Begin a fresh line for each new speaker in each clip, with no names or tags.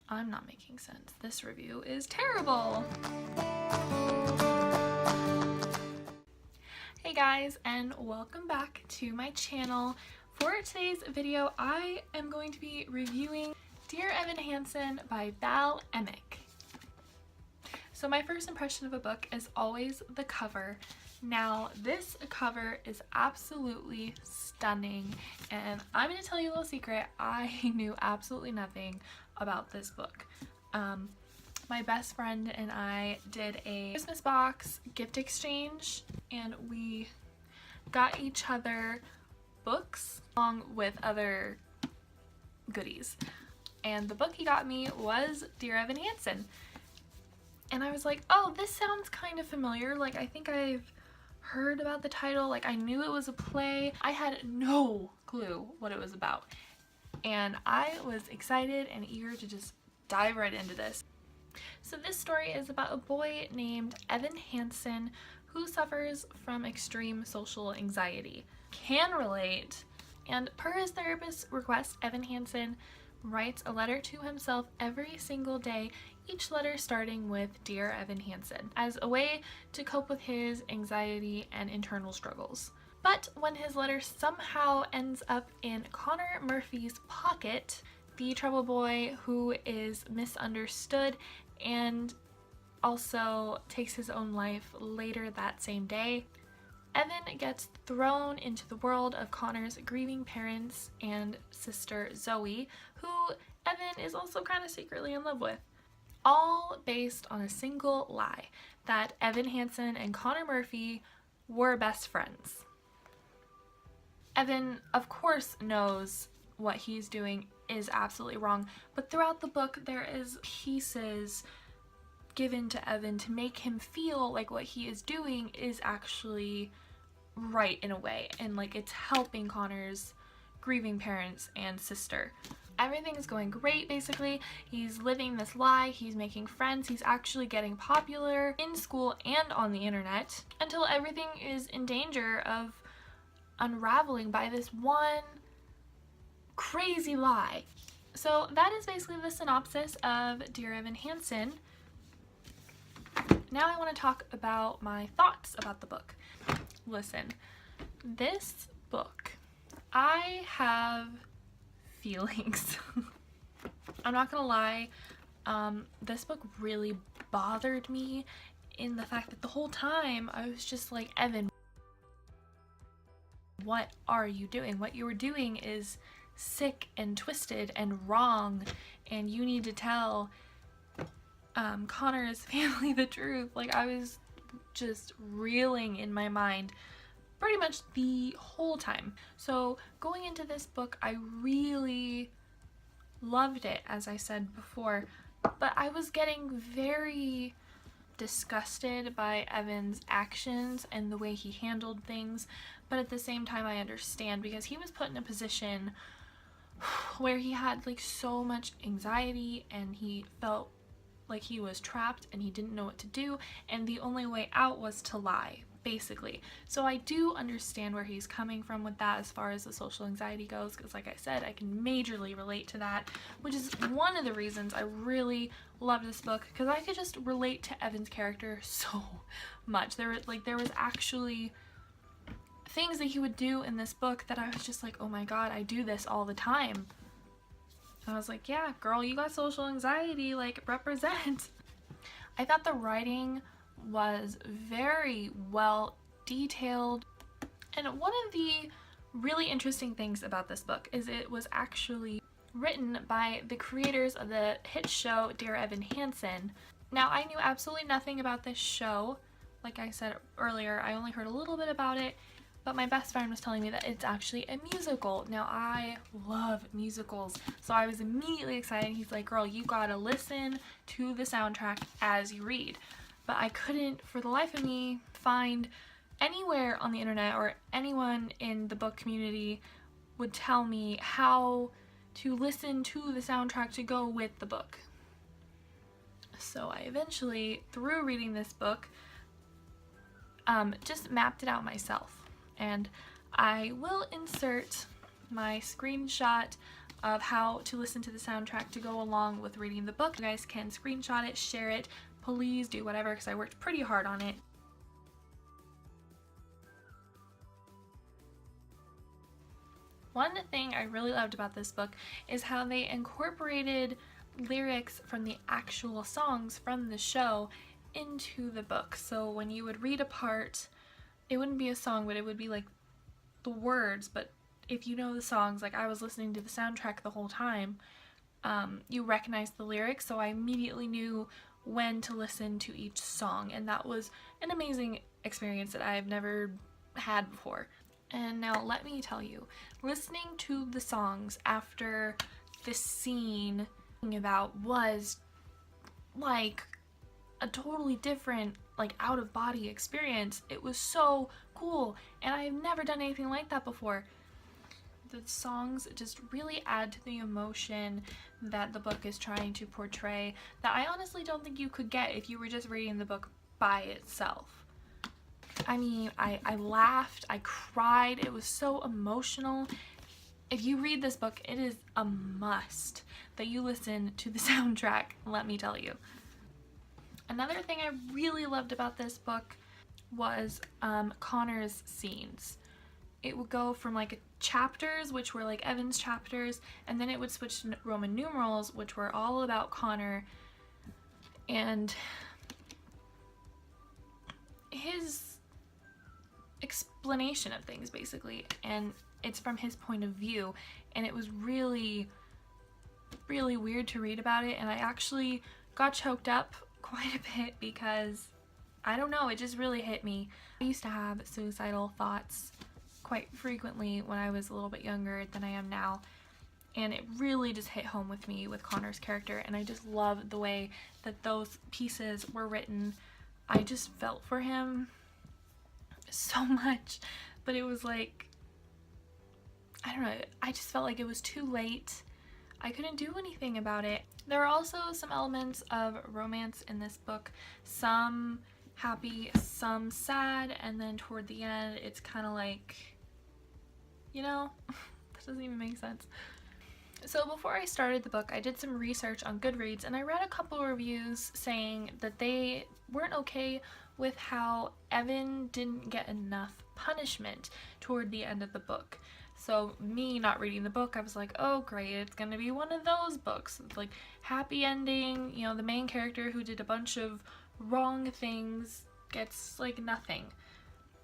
I'm not making sense. This review is terrible. Hey guys, and welcome back to my channel. For today's video, I am going to be reviewing Dear Evan Hansen by Val Emick. So my first impression of a book is always the cover. Now this cover is absolutely stunning, and I'm going to tell you a little secret. I knew absolutely nothing about this book. My best friend and I did a Christmas box gift exchange, and we got each other books along with other goodies. And the book he got me was Dear Evan Hansen. And I was like, oh, this sounds kind of familiar. Like, I think I've heard about the title. Like, I knew it was a play. I had no clue what it was about. And I was excited and eager to just dive right into this. So this story is about a boy named Evan Hansen who suffers from extreme social anxiety. Can relate. And per his therapist's request, Evan Hansen writes a letter to himself every single day, each letter starting with Dear Evan Hansen, as a way to cope with his anxiety and internal struggles. But when his letter somehow ends up in Connor Murphy's pocket, the trouble boy who is misunderstood and also takes his own life later that same day, Evan gets thrown into the world of Connor's grieving parents and sister Zoe, who Evan is also kind of secretly in love with. All based on a single lie, that Evan Hansen and Connor Murphy were best friends. Evan, of course, knows what he's doing is absolutely wrong, but throughout the book there is pieces given to Evan to make him feel like what he is doing is actually right in a way, and like it's helping Connor's grieving parents and sister. Everything is going great basically. He's living this lie, he's making friends, he's actually getting popular in school and on the internet, until everything is in danger of unraveling by this one crazy lie. So that is basically the synopsis of Dear Evan Hansen. Now I want to talk about my thoughts about the book. Listen, this book, I have feelings. I'm not gonna lie, this book really bothered me in the fact that the whole time I was just like, Evan, what are you doing? What you were doing is sick and twisted and wrong, and you need to tell Connor's family the truth. Like, I was just reeling in my mind pretty much the whole time. So going into this book, I really loved it, as I said before, but I was getting very disgusted by Evan's actions and the way he handled things. But at the same time, I understand, because he was put in a position where he had like so much anxiety and he felt like he was trapped and he didn't know what to do, and the only way out was to lie, basically. So I do understand where he's coming from with that as far as the social anxiety goes, because like I said, I can majorly relate to that, which is one of the reasons I really love this book, because I could just relate to Evan's character so much. There was actually things that he would do in this book that I was just like, oh my god, I do this all the time. And I was like, yeah, girl, you got social anxiety, like, represent. I thought the writing was very well detailed, and one of the really interesting things about this book is it was actually written by the creators of the hit show Dear Evan Hansen. Now, I knew absolutely nothing about this show. Like I said earlier, I only heard a little bit about it, but my best friend was telling me that it's actually a musical. Now, I love musicals, so I was immediately excited. He's like, girl, you gotta listen to the soundtrack as you read. But I couldn't, for the life of me, find anywhere on the internet or anyone in the book community would tell me how to listen to the soundtrack to go with the book. So I eventually, through reading this book, just mapped it out myself. And I will insert my screenshot of how to listen to the soundtrack to go along with reading the book. You guys can screenshot it, share it, please do whatever, because I worked pretty hard on it. One thing I really loved about this book is how they incorporated lyrics from the actual songs from the show into the book. So when you would read a part, it wouldn't be a song, but it would be like the words, but if you know the songs, like I was listening to the soundtrack the whole time, you recognize the lyrics, so I immediately knew when to listen to each song, and that was an amazing experience that I've never had before. And now let me tell you, listening to the songs after this scene about was like a totally different, like, out-of-body experience. It was so cool, and I've never done anything like that before. The songs just really add to the emotion that the book is trying to portray that I honestly don't think you could get if you were just reading the book by itself. I mean, I laughed, I cried, it was so emotional. If you read this book, it is a must that you listen to the soundtrack, let me tell you. Another thing I really loved about this book was Connor's scenes. It would go from like chapters, which were like Evan's chapters, and then it would switch to Roman numerals, which were all about Connor and his explanation of things, basically, and it's from his point of view, and it was really weird to read about it, and I actually got choked up quite a bit because I don't know, it just really hit me. I used to have suicidal thoughts quite frequently when I was a little bit younger than I am now, and it really just hit home with me with Connor's character, and I just love the way that those pieces were written. I just felt for him so much, but it was like, I don't know, I just felt like it was too late. I couldn't do anything about it. There are also some elements of romance in this book, some happy, some sad, and then toward the end it's kind of like, you know, that doesn't even make sense. So before I started the book, I did some research on Goodreads, and I read a couple reviews saying that they weren't okay with how Evan didn't get enough punishment toward the end of the book. So me not reading the book, I was like, oh great, it's gonna be one of those books. It's like happy ending, you know, the main character who did a bunch of wrong things gets like nothing.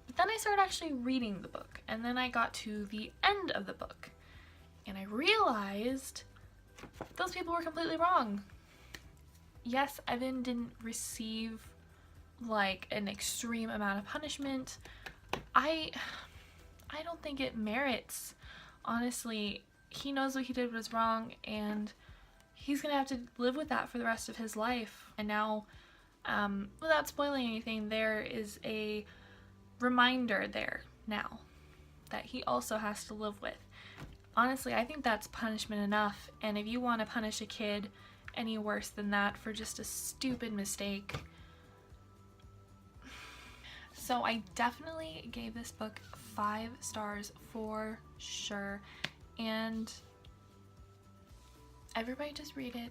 But then I started actually reading the book, and then I got to the end of the book, and I realized those people were completely wrong. Yes, Evan didn't receive like an extreme amount of punishment. I don't think it merits. Honestly, he knows what he did was wrong, and he's gonna have to live with that for the rest of his life. And now, without spoiling anything, there is a reminder there now that he also has to live with. Honestly, I think that's punishment enough, and if you want to punish a kid any worse than that for just a stupid mistake. So I definitely gave this book 5 stars for sure, and everybody just read it,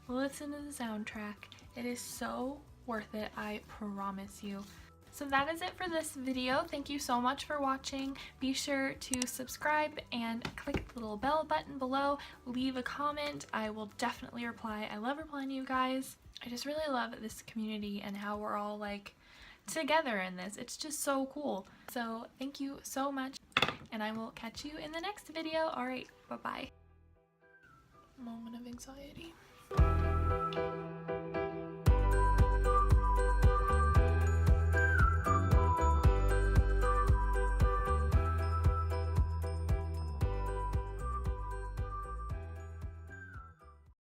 listen to the soundtrack. It is so worth it, I promise you. So that is it for this video. Thank you so much for watching. Be sure to subscribe and click the little bell button below. Leave a comment. I will definitely reply. I love replying to you guys. I just really love this community and how we're all like together in this. It's just so cool. So thank you so much, and I will catch you in the next video. All right, bye-bye. Moment of anxiety.